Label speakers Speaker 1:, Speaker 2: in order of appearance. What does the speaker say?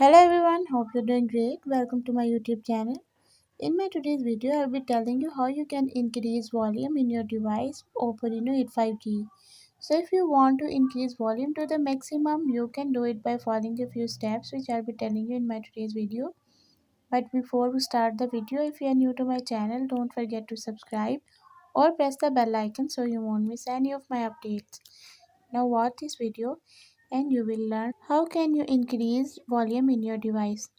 Speaker 1: Hello everyone, hope you're doing great. Welcome to my YouTube channel. In my today's video, I'll be telling you how you can increase volume in your device Oppo Reno 8 5G. So if you want to increase volume to the maximum, you can do it by following a few steps which I'll be telling you in my today's video. But before we start the video, if you are new to my channel, don't forget to subscribe or press the bell icon so you won't miss any of my updates. Now watch this video and you will learn how can you increase volume in your device.